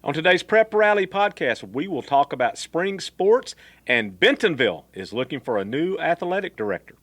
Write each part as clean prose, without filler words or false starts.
On today's Prep Rally podcast, we will talk about spring sports, and Bentonville is looking for a new athletic director.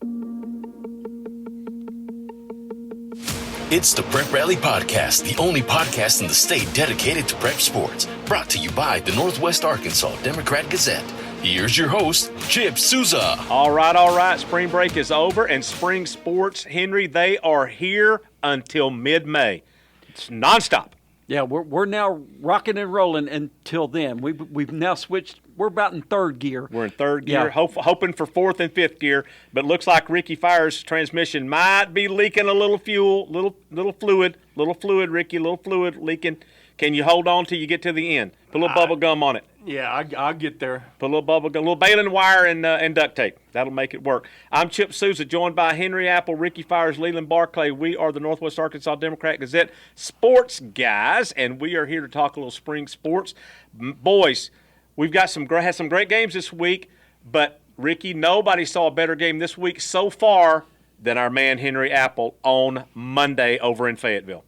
It's the Prep Rally Podcast, the only podcast in the state dedicated to prep sports. Brought to you by the Northwest Arkansas Democrat-Gazette. Here's your host, Chip Souza. All right. Spring break is over, and spring sports, Henry, they are here until mid-May. It's nonstop. Yeah, we're now rocking and rolling until then. We've now switched. We're about in third gear. We're in third gear, hoping for fourth and fifth gear, but looks like Ricky Fire's transmission might be leaking a little fuel, little fluid, Ricky, little fluid leaking. Can you hold on till you get to the end? Put a little bubble gum on it. Yeah, I'll get there. Put a little bubble gum, a little baling wire and duct tape. That'll make it work. I'm Chip Souza, joined by Henry Apple, Ricky Fires, Leland Barclay. We are the Northwest Arkansas Democrat-Gazette sports guys, and we are here to talk a little spring sports. Boys, we've got had some great games this week, but Ricky, nobody saw a better game this week so far than our man Henry Apple on Monday over in Fayetteville.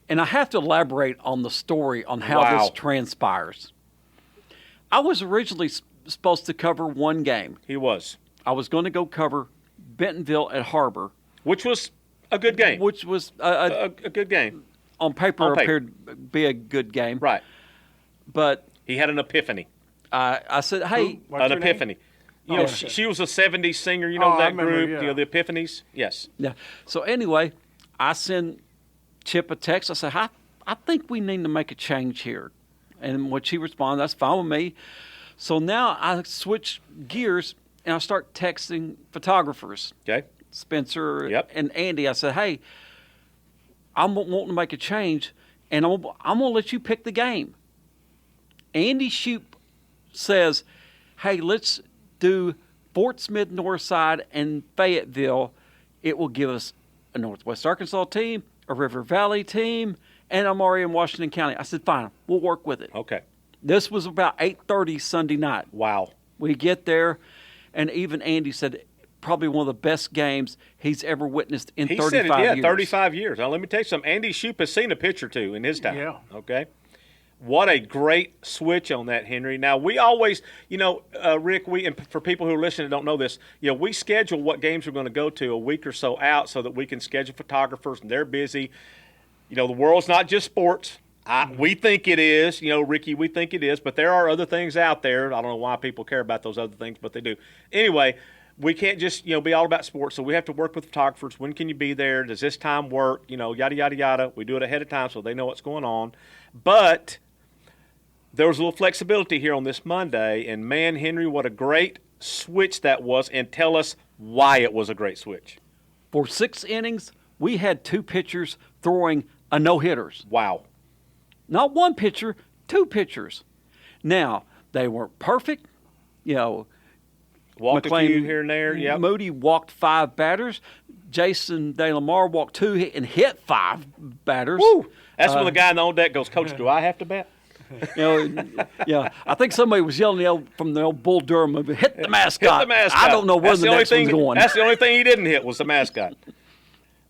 And I have to elaborate on the story on how this transpires. I was originally supposed to cover one game. He was. I was going to go cover Bentonville at Harbor. Which was a good game. Which was a good game. On paper appeared to be a good game. Right. But he had an epiphany. I said, hey. An epiphany. You know, she was a 70s singer. You know that group, you know, the Epiphanies? Yes. Yeah. So anyway, I send Chip a text. I said, I think we need to make a change here. And when she responded, that's fine with me. So now I switch gears and I start texting photographers. Okay. Spencer and Andy. I said, hey, I'm wanting to make a change, and I'm going to let you pick the game. Andy Shoup says, hey, let's do Fort Smith Northside and Fayetteville. It will give us a Northwest Arkansas team, a River Valley team, and I'm already in Washington County. I said, fine, we'll work with it. Okay. This was about 8:30 Sunday night. Wow. We get there, and even Andy said probably one of the best games he's ever witnessed in 35 years. 35 years. Now, let me tell you something. Andy Shoup has seen a pitch or two in his time. Yeah. Okay. What a great switch on that, Henry. Now, we always, Rick, and for people who are listening and don't know this, we schedule what games we're going to go to a week or so out so that we can schedule photographers, and they're busy. The world's not just sports. We think it is. Ricky, we think it is. But there are other things out there. I don't know why people care about those other things, but they do. Anyway, we can't just, be all about sports. So we have to work with photographers. When can you be there? Does this time work? Yada, yada, yada. We do it ahead of time so they know what's going on. But there was a little flexibility here on this Monday. And, man, Henry, what a great switch that was. And tell us why it was a great switch. For 6 innings, we had 2 pitchers throwing a no-hitters. Wow. Not one pitcher, 2 pitchers. Now, they weren't perfect. Walked McLean, a few here and there. Yep. Moody walked 5 batters. Jaison DeLamar walked 2 and hit 5 batters. Woo! That's when the guy in the on deck goes, Coach, do I have to bat? I think somebody was yelling from the old Bull Durham movie, hit the mascot. Hit the mascot. I don't know where the next one's going. That's the only thing he didn't hit was the mascot.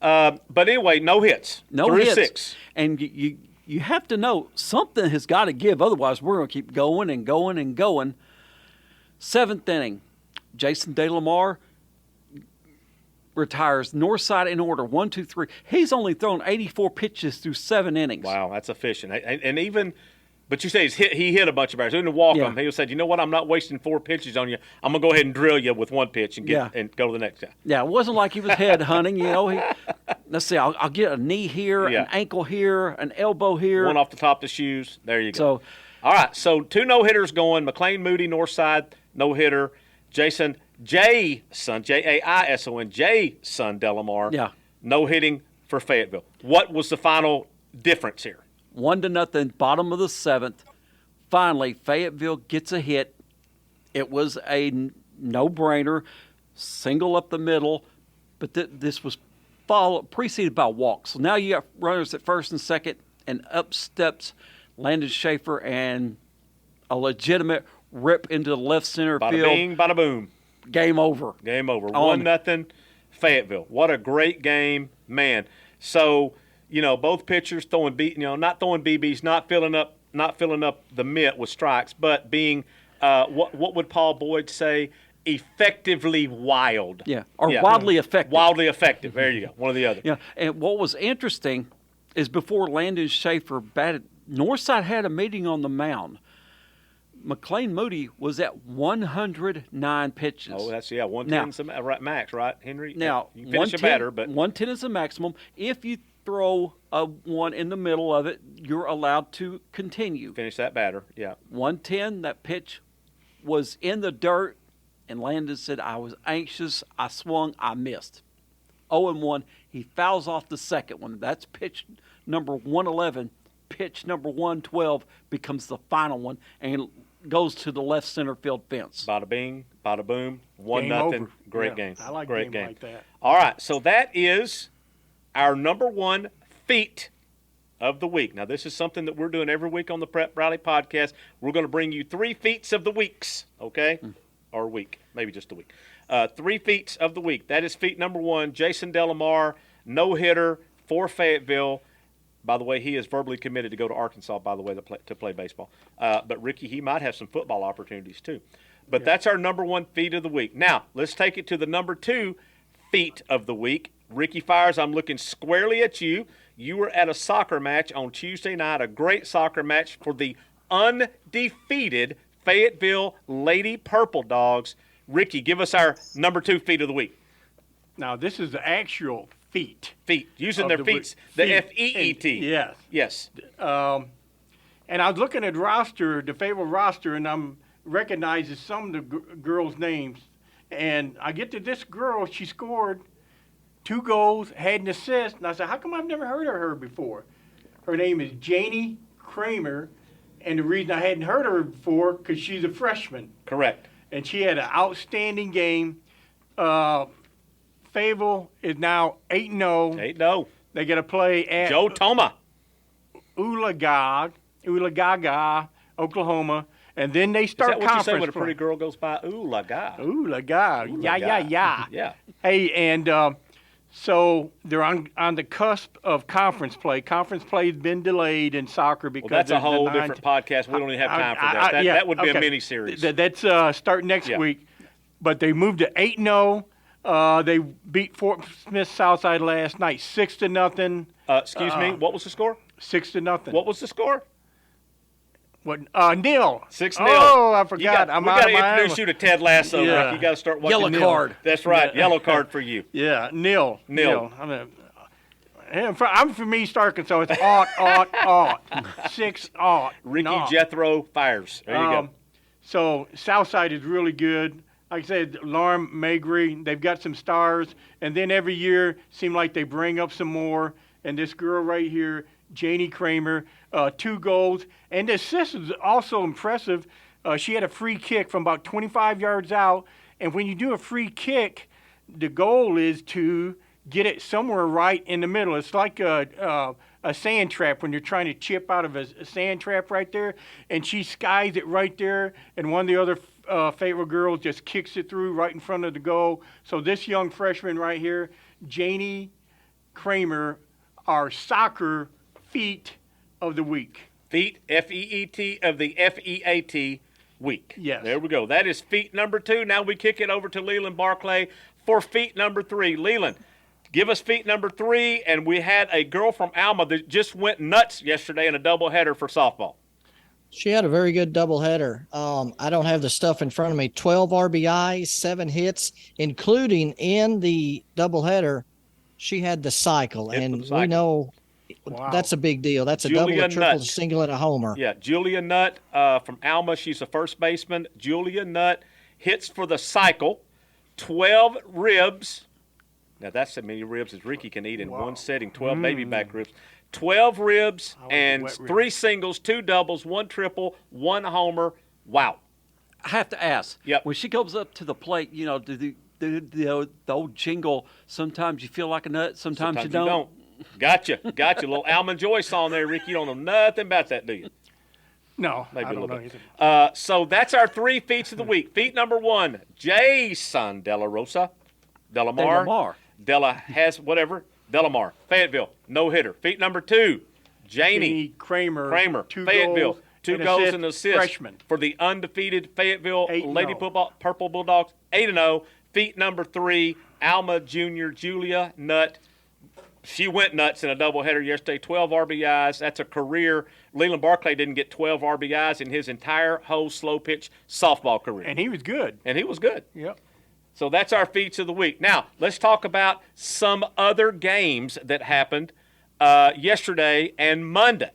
But anyway, no hits. No hits. 6. And you have to know something has got to give. Otherwise, we're going to keep going and going and going. 7th inning, Jaison DeLamar retires Northside in order, 1, 2, 3. He's only thrown 84 pitches through 7 innings. Wow, that's efficient. And even, but you say he hit a bunch of batters. He didn't walk them. He said, you know what, I'm not wasting 4 pitches on you. I'm going to go ahead and drill you with 1 pitch and and go to the next guy. Yeah, it wasn't like he was head hunting. Let's see, I'll get a knee here, an ankle here, an elbow here. 1 off the top of the shoes. There you go. So, all right, so 2 no-hitters going. McLean Moody, Northside, no-hitter. Jaison Jaison DeLamar, no-hitting for Fayetteville. What was the final difference here? 1-0, bottom of the 7th. Finally, Fayetteville gets a hit. It was a no-brainer, single up the middle, but this was preceded by walks. So now you got runners at first and second, and up steps Landon Schaefer and a legitimate rip into the left center bada field. Bing, bada boom. Game over. Game over. 1-0 Fayetteville. What a great game, man. So, both pitchers not throwing BBs, not filling up not filling up the mitt with strikes, but being what would Paul Boyd say? Effectively wild. Yeah, or wildly effective. Wildly effective. There you go. One or the other. Yeah, and what was interesting is before Landon Schaefer batted, Northside had a meeting on the mound. McLean Moody was at 109 pitches. Oh, that's 110 is the max, right, Henry? Now, you can finish a batter, but 110 is the maximum. If you throw a one in the middle of it, you're allowed to continue. Finish that batter. Yeah. 110, that pitch was in the dirt, and Landon said, I was anxious, I swung, I missed. 0-1, he fouls off the second one. That's pitch number 111. Pitch number 112 becomes the final one and goes to the left center field fence. Bada bing, bada boom, 1-0. Great game. I like Great game like that. All right, so that is our number one feat of the week. Now, this is something that we're doing every week on the Prep Rally podcast. We're going to bring you 3 feats of the weeks, okay? Or week, maybe just a week. 3 feats of the week. That is feat number 1, Jaison DeLamar, no-hitter for Fayetteville. By the way, he is verbally committed to go to Arkansas, by the way, to play baseball. But, Ricky, he might have some football opportunities, too. But that's our number 1 feat of the week. Now, let's take it to the number 2 feat of the week. Ricky Fires, I'm looking squarely at you. You were at a soccer match on Tuesday night, a great soccer match for the undefeated Fayetteville Lady Purple Dogs. Ricky, give us our number 2 feat of the week. Now, this is the actual feat. Feet. Using their feet. The F-E-E-T. Yes. Yes. And I was looking at the Fayetteville roster, and I'm recognizing some of the girls' names. And I get to this girl, she scored 2 goals, had an assist, and I said, how come I've never heard of her before? Her name is Janie Kramer, and the reason I hadn't heard of her before, because she's a freshman. Correct. And she had an outstanding game. Fayetteville is now 8-0. 8-0. They got to play at Joe Toma. Oolagaga, Oklahoma, and then they start conference. Is that what you say when a play. pretty girl goes by? Oolaga. Oolaga. Yeah. Yeah. Hey, and so they're on the cusp of conference play. Conference play has been delayed in soccer because that's a whole different podcast. We don't even have time for that. That would be a mini series. That's starting next week. But they moved to 8-0. They beat Fort Smith Southside last night, 6-0. Excuse me. What was the score? 6-0. What was the score? What? Nil. 6-0. Oh, I forgot. We got to introduce you to Ted Lasso. Yeah. Rick. You got to start watching. Yellow card. That's right. Yellow card for you. Yeah, nil. Nil. I'm from East Arkansas. It's ought. 6-0. Ricky Jethro Fires. There you go. So Southside is really good. Like I said, Larm, Magri, they've got some stars. And then every year, seem like they bring up some more. And this girl right here, Janie Kramer, 2 goals. And the assist is also impressive. She had a free kick from about 25 yards out. And when you do a free kick, the goal is to get it somewhere right in the middle. It's like a sand trap when you're trying to chip out of a sand trap right there. And she skies it right there. And one of the other Fayetteville girls just kicks it through right in front of the goal. So this young freshman right here, Janie Kramer, our soccer feat of the week. Feat, F-E-E-T, of the F-E-A-T week. Yes. There we go. That is feat number 2. Now we kick it over to Leland Barclay for feat number 3. Leland, give us feat number 3. And we had a girl from Alma that just went nuts yesterday in a doubleheader for softball. She had a very good doubleheader. I don't have the stuff in front of me. 12 RBIs, 7 hits, including in the doubleheader, she had the cycle. And we know that's a big deal. That's a double, a triple, a single, and a homer. Yeah, Julia Nutt from Alma. She's a first baseman. Julia Nutt hits for the cycle, 12 ribs. Now, that's as many ribs as Ricky can eat in one setting, 12 baby back ribs. 12 ribs and 3 singles, 2 doubles, 1 triple, 1 homer. Wow. I have to ask. Yep. When she goes up to the plate, you know, the old jingle, sometimes you feel like a nut, sometimes you don't. Gotcha. Little Almond Joy song there, Ricky. You don't know nothing about that, do you? No, maybe I a little don't bit. know anything. So that's our 3 feats of the week. Feat number 1, Jaison DeLamar. DeLamar, Fayetteville, no hitter. Feat number 2, Janie Kramer, 2 Fayetteville, goals, 2 an goals and assists freshman. for the undefeated Fayetteville 8-0. Lady Purple Bulldogs, 8-0. Feat number 3, Alma Junior Julia Nutt. She went nuts in a doubleheader yesterday, 12 RBIs. That's a career. Leland Barclay didn't get 12 RBIs in his entire whole slow pitch softball career. And he was good. Yep. So that's our feats of the week. Now, let's talk about some other games that happened yesterday and Monday.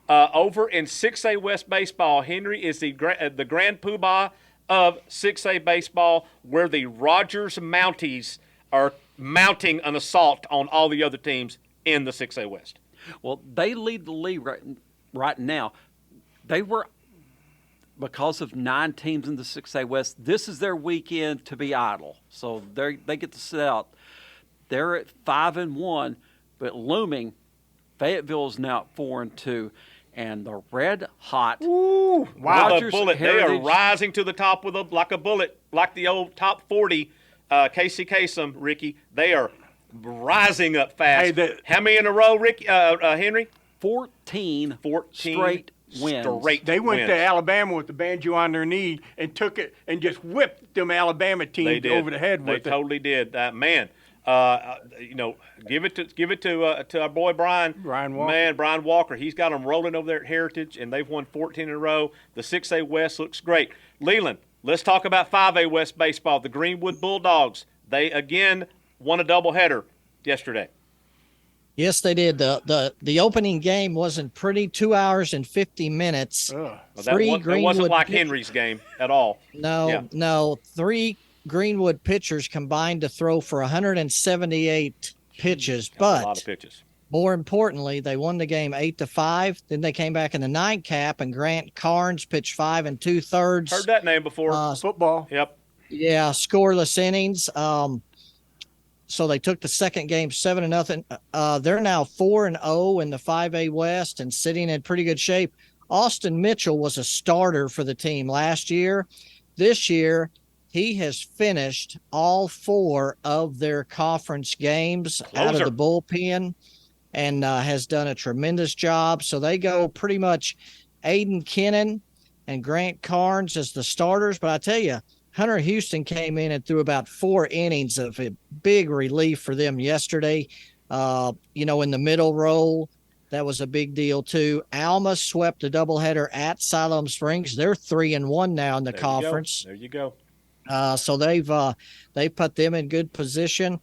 Over in 6A West Baseball, Henry is the grand poobah of 6A Baseball, where the Rogers Mounties are mounting an assault on all the other teams in the 6A West. Well, they lead the league right now. They were, because of 9 teams in the 6A West, this is their weekend to be idle. So they get to sit out. They're at 5-1, but looming, Fayetteville is now at 4-2. And the red hot Rogers bullet. Heritage, they are rising to the top like a bullet, like the old top 40 Casey Kasem, Ricky. They are rising up fast. How many in a row, Ricky? Henry? 14 straight wins. They went to Alabama with the banjo on their knee and took it and just whipped them Alabama teams over the head with it. They totally did. Man, give it to our boy Brian Walker. Man, Brian Walker. He's got them rolling over there at Heritage, and they've won 14 in a row. The 6A West looks great. Leland, let's talk about 5A West baseball. The Greenwood Bulldogs. They again won a doubleheader yesterday. Yes, they did. The opening game wasn't pretty. 2 hours and 50 minutes. Well, that wasn't like Henry's game at all. No. 3 Greenwood pitchers combined to throw for 178 pitches. But a lot of pitches. More importantly, they won the game 8-5. Then they came back in the nightcap, and Grant Carnes pitched 5 2/3. Heard that name before. Football. Yep. Yeah, scoreless innings. So they took the second game 7-0. They're now 4-0 in the 5A West and sitting in pretty good shape. Austin Mitchell was a starter for the team last year. This year, he has finished all 4 of their conference games out of the bullpen and has done a tremendous job. So they go pretty much Aiden Kennan and Grant Carnes as the starters. But I tell you, Hunter Houston came in and threw about 4 innings of a big relief for them yesterday. In the middle role, that was a big deal too. Alma swept a doubleheader at Siloam Springs. They're 3-1 now in the conference. There you go. So they've put them in good position.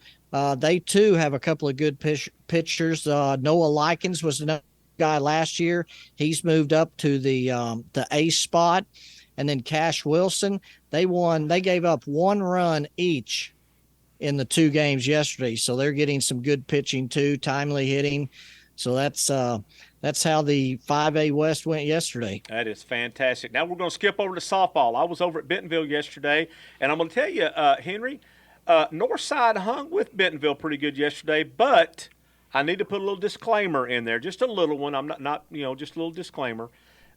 They too have a couple of good pitchers. Noah Likens was another guy last year. He's moved up to the ace spot. And then Cash Wilson, they gave up 1 run each in the 2 games yesterday. So they're getting some good pitching too, timely hitting. So that's how the 5A West went yesterday. That is fantastic. Now we're going to skip over to softball. I was over at Bentonville yesterday, and I'm going to tell you, Henry, Northside hung with Bentonville pretty good yesterday, but I need to put a little disclaimer in there, just a little one. I'm not just a little disclaimer.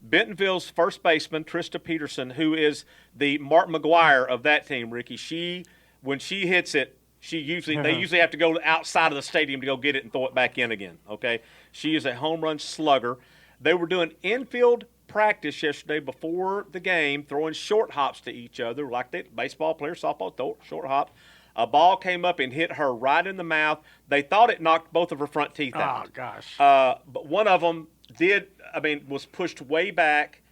Bentonville's first baseman, Trista Peterson, who is the Mark McGuire of that team, Ricky, when she hits it, they usually have to go outside of the stadium to go get it and throw it back in again, okay? She is a home run slugger. They were doing infield practice yesterday before the game, throwing short hops to each other, like they baseball players, softball, throw short hop. A ball came up and hit her right in the mouth. They thought it knocked both of her front teeth out. Oh, gosh. But one of them was pushed way back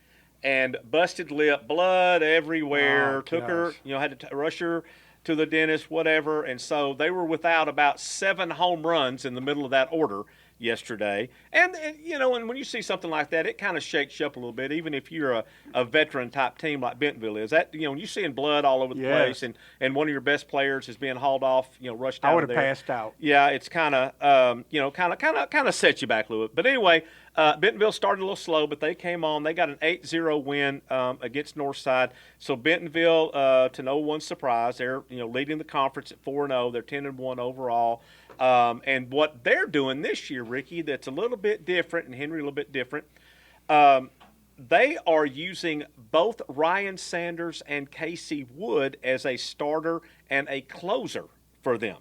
and busted lip, blood everywhere. Took her, had to rush her to the dentist, whatever. And so they were without about 7 home runs in the middle of that order yesterday. And when you see something like that, it kind of shakes you up a little bit, even if you're a veteran type team like Bentonville is. That when you're seeing blood all over the place and one of your best players is being hauled off, rushed out. I would have have passed out. Yeah, it's kind of sets you back a little bit. But anyway, Bentonville started a little slow, but they came on. They got an 8-0 win against Northside. So Bentonville, to no one's surprise, they're leading the conference at 4-0. They're 10-1 overall. And what they're doing this year, Ricky, that's a little bit different, and Henry a little bit different. They are using both Ryan Sanders and Casey Wood as a starter and a closer for them.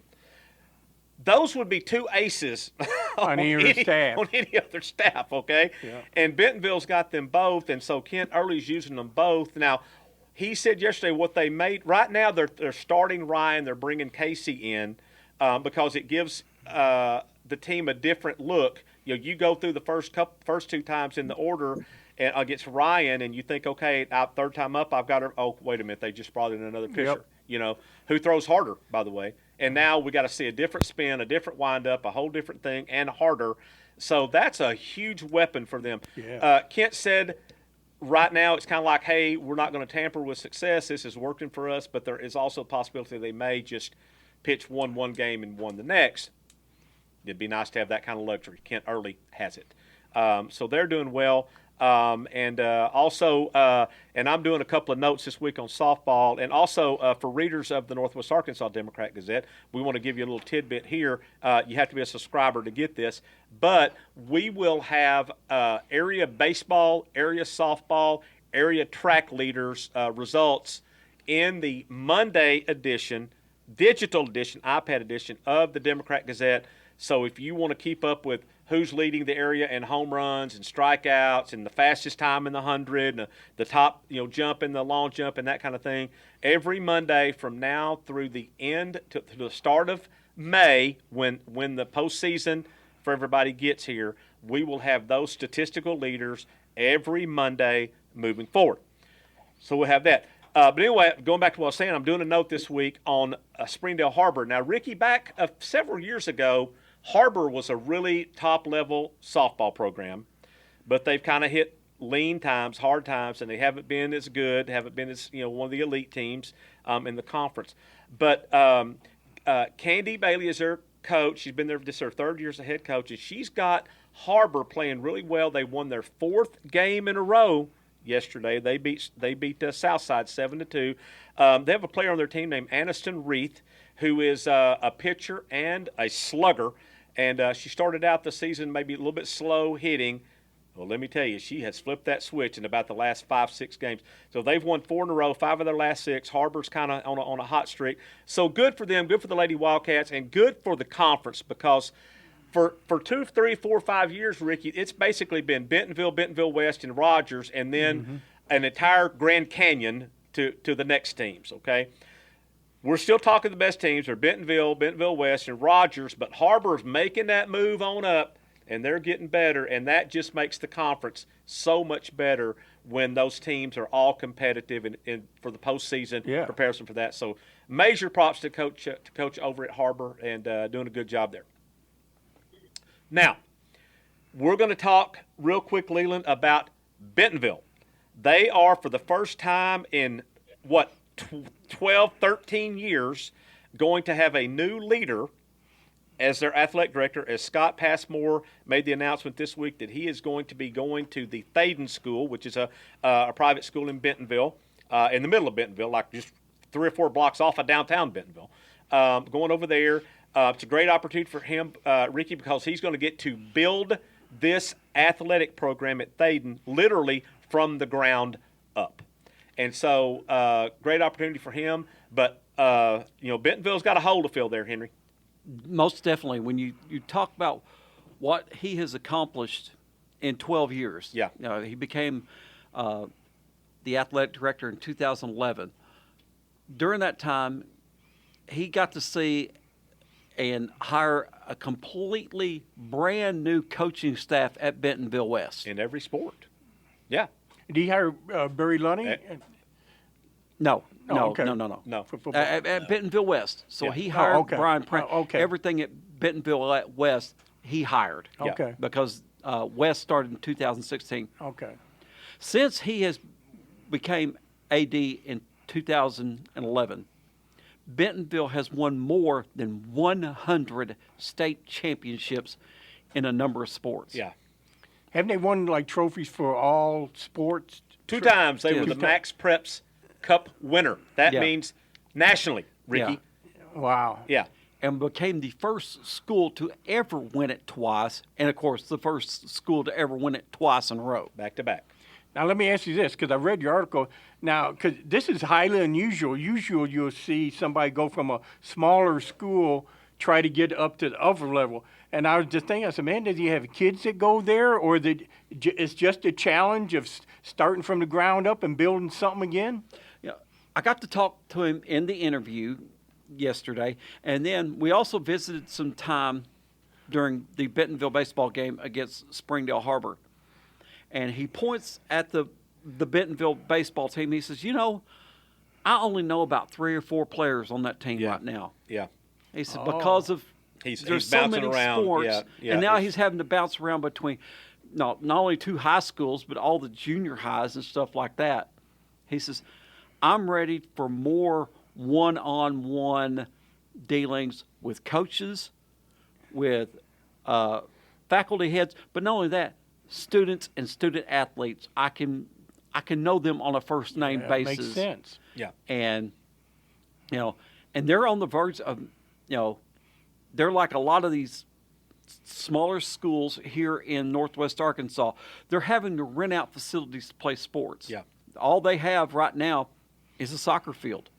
Those would be 2 aces on any staff. On any other staff, okay? Yeah. And Bentonville's got them both, and so Kent Early's using them both. Now, he said yesterday what they made. Right now, they're starting Ryan. They're bringing Casey in because it gives the team a different look. You go through the first two times in the order and against Ryan, and you think, okay, third time up, I've got her. Oh, wait a minute, they just brought in another pitcher. Yep. Who throws harder, by the way. And now we got to see a different spin, a different windup, a whole different thing, and harder. So that's a huge weapon for them. Yeah. Kent said right now it's kind of like, hey, we're not going to tamper with success. This is working for us, but there is also a possibility they may just pitch one game and one the next. It'd be nice to have that kind of luxury. Kent Early has it. So they're doing well. And I'm doing a couple of notes this week on softball. And also for readers of the Northwest Arkansas Democrat-Gazette, we want to give you a little tidbit here. You have to be a subscriber to get this. But we will have area baseball, area softball, area track leaders results in the Monday edition, digital edition, iPad edition of the Democrat-Gazette. So if you want to keep up with who's leading the area in home runs and strikeouts and the fastest time in the 100 and the top jump in the long jump and that kind of thing, every Monday from now through the end to the start of May, when the postseason for everybody gets here, we will have those statistical leaders every Monday moving forward. So we'll have that. But anyway, going back to what I was saying, I'm doing a note this week on Springdale Harbor. Now, Ricky, back several years ago, Harbor was a really top-level softball program, but they've kind of hit lean times, hard times, and they haven't been as good, haven't been as one of the elite teams in the conference. But Candy Bailey is their coach. She's been there this her third year as a head coach, and she's got Harbor playing really well. They won their fourth game in a row yesterday. They beat Southside 7-2. They have a player on their team named Aniston Reith, who is a pitcher and a slugger. And she started out the season maybe a little bit slow hitting. Well, let me tell you, she has flipped that switch in about the last 5-6 games. So they've won 4 in a row, 5 of their last 6. Harbor's kind of on a hot streak. So good for them, good for the Lady Wildcats, and good for the conference because for 2, 3, 4, 5 years, Ricky, it's basically been Bentonville West, and Rogers, and then an entire Grand Canyon to the next teams, okay? We're still talking the best teams are Bentonville West, and Rogers, but Harbor's making that move on up, and they're getting better, and that just makes the conference so much better when those teams are all competitive and for the postseason comparison for that. So major props to coach over at Harbor and doing a good job there. Now, we're going to talk real quick, Leland, about Bentonville. They are, for the first time in, 12, 13 years, going to have a new leader as their athletic director, as Scott Passmore made the announcement this week that he is going to be going to the Thaden School, which is a private school in Bentonville, in the middle of Bentonville, like just 3 or 4 blocks off of downtown Bentonville. Going over there. It's a great opportunity for him, Ricky, because he's going to get to build this athletic program at Thaden literally from the ground up. And so great opportunity for him. But, Bentonville's got a hole to fill there, Henry. Most definitely. When you talk about what he has accomplished in 12 years. Yeah. He became the athletic director in 2011. During that time, he got to see and hire a completely brand new coaching staff at Bentonville West. In every sport. Yeah. Did he hire Barry Lunny? No. Okay. No. For football. At Bentonville West. So he hired Brian Prant. Everything at Bentonville West, he hired. Okay. Because West started in 2016. Okay. Since he has became AD in 2011, Bentonville has won more than 100 state championships in a number of sports. Yeah. Haven't they won trophies for all sports? 2 times they were the Max Preps Cup winner. That means nationally, Ricky. Yeah. Wow. Yeah. And became the first school to ever win it twice, and of course the first school to ever win it twice in a row. Back to back. Now, let me ask you this, because I read your article. Now, because this is highly unusual. Usually you'll see somebody go from a smaller school, try to get up to the upper level. And I was just thinking, I said, man, does he have kids that go there, or it's just a challenge of starting from the ground up and building something again? Yeah, I got to talk to him in the interview yesterday, and then we also visited some time during the Bentonville baseball game against Springdale Harbor. And he points at the Bentonville baseball team. He says, I only know about 3 or 4 players on that team right now. Yeah. He said, because of there's so many around. sports, and now he's having to bounce around between not only 2 high schools, but all the junior highs and stuff like that. He says, I'm ready for more one-on-one dealings with coaches, with faculty heads, but not only that, students and student athletes. I can know them on a first name basis. Makes sense. Yeah. And and they're on the verge of, they're like a lot of these smaller schools here in Northwest Arkansas. They're having to rent out facilities to play sports. Yeah. All they have right now is a soccer field.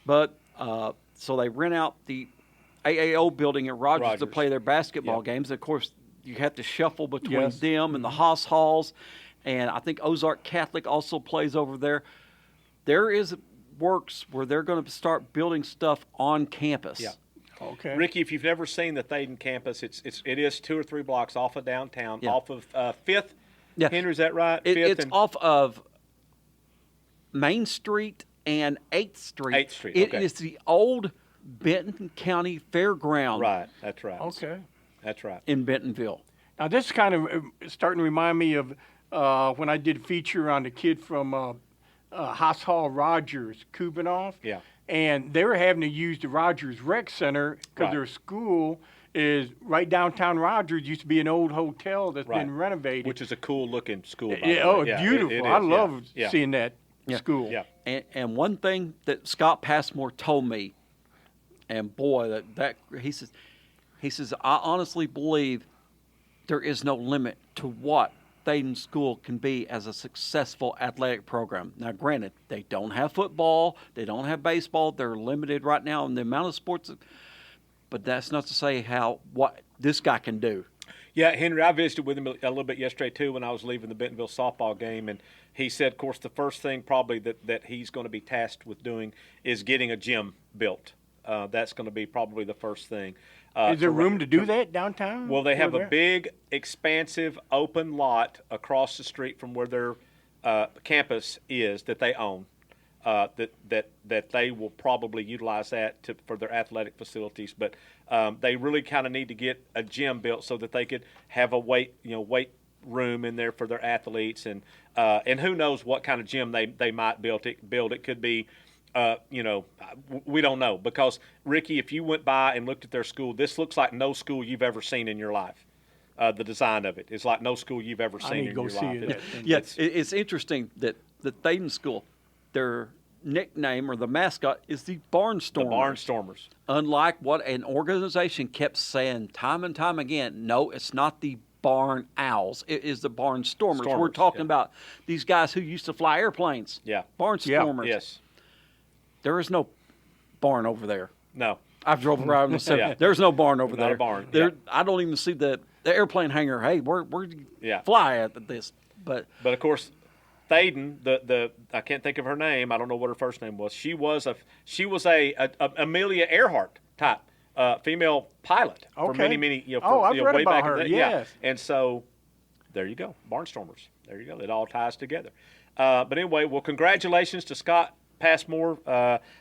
But so they rent out the AAO building at Rogers to play their basketball games. Of course, you have to shuffle between them and the Haas Halls. And I think Ozark Catholic also plays over there. There is works where they're going to start building stuff on campus. Yeah. Okay. Ricky, if you've never seen the Thaden campus, it is 2 or 3 blocks off of downtown, off of 5th. Yeah. Henry, is that right? It's off of Main Street and 8th Street. 8th Street, It okay. is the old Benton County Fairground. Right, that's right. Okay. That's right. In Bentonville. Now, this is kind of starting to remind me of when I did a feature on the kid from Haas Hall Rogers, Kubanoff. Yeah. And they were having to use the Rogers Rec Center because their school is right downtown Rogers. Used to be an old hotel that's been renovated. Which is a cool-looking school, by the way. It's beautiful. I love seeing that school. Yeah. And one thing that Scott Passmore told me, and boy, that he says, I honestly believe there is no limit to what Thaden School can be as a successful athletic program. Now, granted, they don't have football, they don't have baseball, they're limited right now in the amount of sports, but that's not to say what this guy can do. Yeah, Henry, I visited with him a little bit yesterday, too, when I was leaving the Bentonville softball game, and he said, of course, the first thing probably that he's going to be tasked with doing is getting a gym built. That's going to be probably the first thing. Is there room to do that downtown? Well, they have a big, expansive, open lot across the street from where their campus is that they own. That they will probably utilize that for their athletic facilities, but they really kind of need to get a gym built so that they could have a weight room in there for their athletes, and who knows what kind of gym they might build. It could be. We don't know, because Ricky, if you went by and looked at their school, this looks like no school you've ever seen in your life. The design of it is like no school you've ever seen in your life. It's interesting that the Thaden School, their nickname or the mascot is the Barnstormers. The Barnstormers. Unlike what an organization kept saying time and time again, no, it's not the Barn Owls. It is the Barnstormers. We're talking about these guys who used to fly airplanes. Yeah. Barnstormers. Yes. There is no barn over there. No. I've drove around and said, there's no barn over there. Not a barn. I don't even see the airplane hangar. Hey, where do you fly at this? But of course, Thaden, the I can't think of her name. I don't know what her first name was. She was a Amelia Earhart type female pilot for many I've read way about back her. in the, Yes. And so there you go, Barnstormers. There you go. It all ties together. But anyway, well, congratulations to Scott Passmore.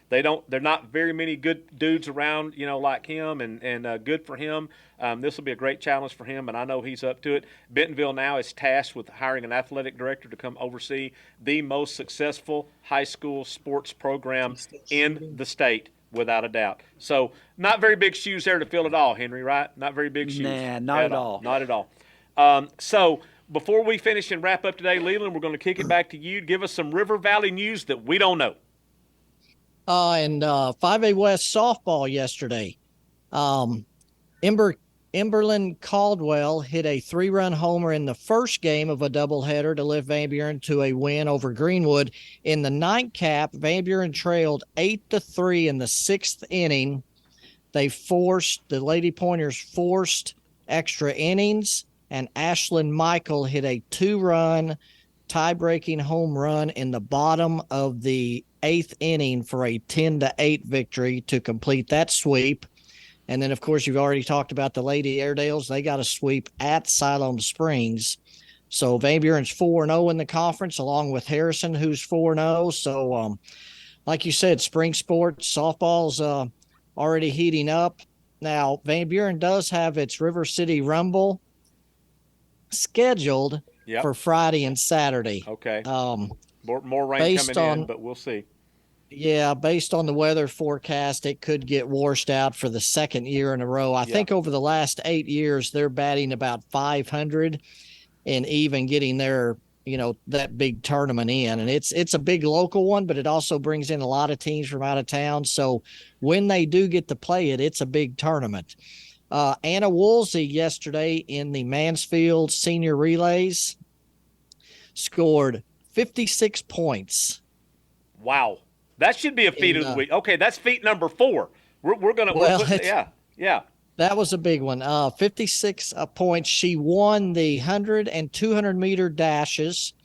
They're not very many good dudes around, like him, and good for him. This will be a great challenge for him, and I know he's up to it. Bentonville now is tasked with hiring an athletic director to come oversee the most successful high school sports program in the state, without a doubt. So not very big shoes there to fill at all, Henry, right? Not very big shoes. Nah, not at all. Not at all. So before we finish and wrap up today, Leland, we're going to kick it back to you. Give us some River Valley news that we don't know. And 5A West softball yesterday. Emberlyn Caldwell hit a 3-run homer in the first game of a doubleheader to lift Van Buren to a win over Greenwood. In the nightcap, Van Buren trailed 8-3 in the 6th inning. The Lady Pointers forced extra innings, and Ashlyn Michael hit a 2-run tie-breaking home run in the bottom of the 8th inning for a 10-8 victory to complete that sweep. And then, of course, you've already talked about the Lady Airedales. They got a sweep at Siloam Springs. So Van Buren's 4-0 in the conference, along with Harrison, who's 4-0. So, like you said, spring sports, softball's already heating up. Now, Van Buren does have its River City Rumble scheduled for Friday and Saturday. Okay. More rain coming in, but we'll see. Yeah, based on the weather forecast, it could get washed out for the second year in a row. I think over the last 8 years, they're batting about 500 and even getting their, that big tournament in. And it's a big local one, but it also brings in a lot of teams from out of town. So when they do get to play it, it's a big tournament. Anna Woolsey yesterday in the Mansfield Senior Relays scored 56 points. Wow. That should be a feat of the week. Okay, that's feat number 4. We're going to yeah. That was a big one. 56 points. She won the 100 and 200 meter dashes,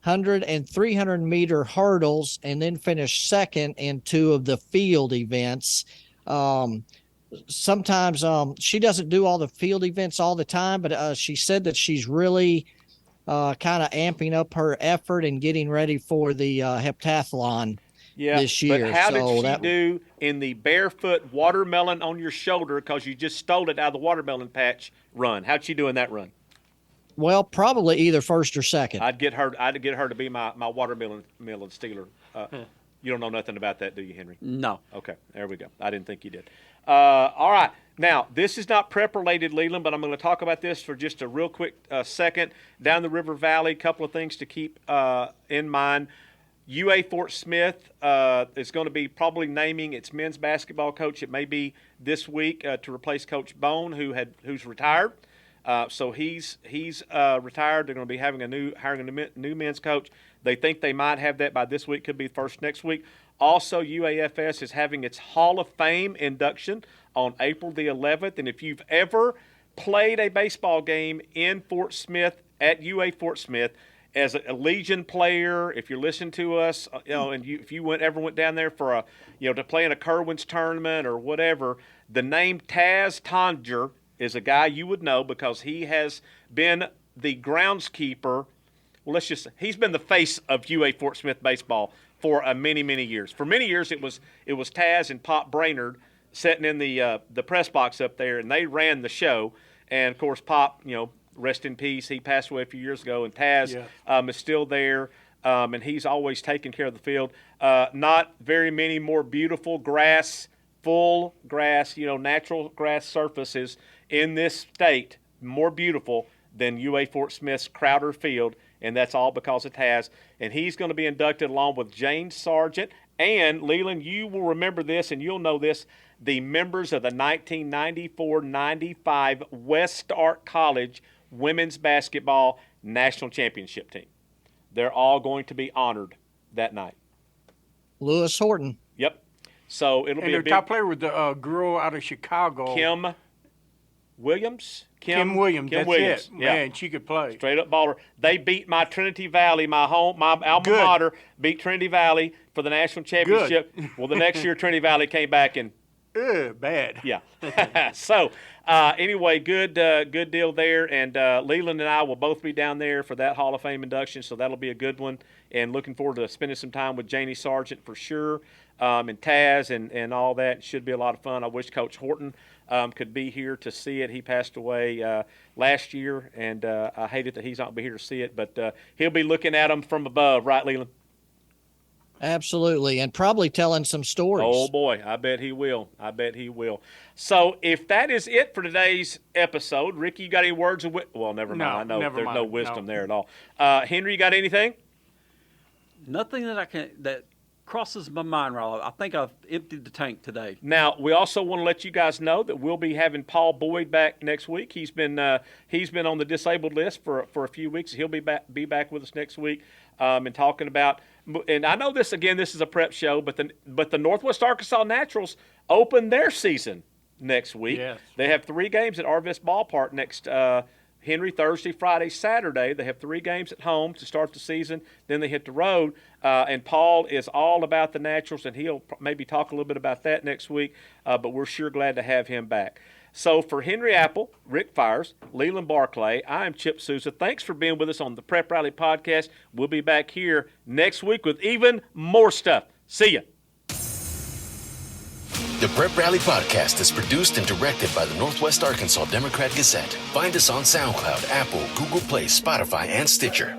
100 and 300 meter hurdles, and then finished second in 2 of the field events. Sometimes she doesn't do all the field events all the time, but she said that she's really kind of amping up her effort and getting ready for the heptathlon this year. But how did she do in the barefoot watermelon on your shoulder because you just stole it out of the watermelon patch run? How'd she do in that run? Well, probably either first or second. I'd get her to be my watermelon stealer. You don't know nothing about that, do you, Henry? No. Okay, there we go. I didn't think you did. All right. Now, this is not prep-related, Leland, but I'm going to talk about this for just a real quick second. Down the River Valley, a couple of things to keep in mind. UA Fort Smith is going to be probably naming its men's basketball coach. It may be this week to replace Coach Bone, who's retired. So he's retired. They're going to be hiring a new men's coach. They think they might have that by this week. Could be first next week. Also, UAFS is having its Hall of Fame induction on April the 11th. And if you've ever played a baseball game in Fort Smith at UA Fort Smith, as a Legion player, if you're listening to us, and if you ever went down there for to play in a Kerwin's tournament or whatever, the name Taz Tonger is a guy you would know because he has been the groundskeeper. Well, he's been the face of UA Fort Smith baseball for many, many years. For many years, it was Taz and Pop Brainerd sitting in the press box up there, and they ran the show. And of course, Pop, rest in peace. He passed away a few years ago, and Taz is still there, and he's always taking care of the field. Not very many more beautiful full grass, natural grass surfaces in this state, more beautiful than UA Fort Smith's Crowder Field, and that's all because of Taz. And he's going to be inducted along with Jane Sargent. And, Leland, you will remember this, and you'll know this, the members of the 1994-95 West Stark College women's basketball national championship team. They're all going to be honored that night. Lewis Horton. Yep. So it'll be a big... top player with the girl out of Chicago. Kim Williams. Kim Williams. That's it. Yeah. Man, she could play. Straight up baller. They beat my Trinity Valley, my alma mater, beat Trinity Valley for the national championship. Good. Well, the next year Trinity Valley came back and bad. Yeah. So, anyway, good deal there. And Leland and I will both be down there for that Hall of Fame induction, so that'll be a good one. And looking forward to spending some time with Janie Sargent for sure, and Taz and all that. It should be a lot of fun. I wish Coach Horton could be here to see it. He passed away last year, and I hate it that he's not be here to see it. But he'll be looking at them from above, right, Leland? Absolutely, and probably telling some stories. Oh, boy, I bet he will. So if that is it for today's episode, Ricky, you got any words of wisdom? Well, never mind. I know there's no wisdom there at all. Henry, you got anything? Nothing that crosses my mind, Rollo. I think I've emptied the tank today. Now, we also want to let you guys know that we'll be having Paul Boyd back next week. He's been on the disabled list for a few weeks. He'll be back with us next week and talking about. And I know this is a prep show, but the Northwest Arkansas Naturals opened their season next week. Yes. They have 3 games at Arvest Ballpark next Henry, Thursday, Friday, Saturday. They have 3 games at home to start the season. Then they hit the road. And Paul is all about the Naturals, and he'll maybe talk a little bit about that next week. But we're sure glad to have him back. So for Henry Apple, Rick Fires, Leland Barclay, I'm Chip Sousa. Thanks for being with us on the Prep Rally Podcast. We'll be back here next week with even more stuff. See ya. The Prep Rally Podcast is produced and directed by the Northwest Arkansas Democrat-Gazette. Find us on SoundCloud, Apple, Google Play, Spotify, and Stitcher.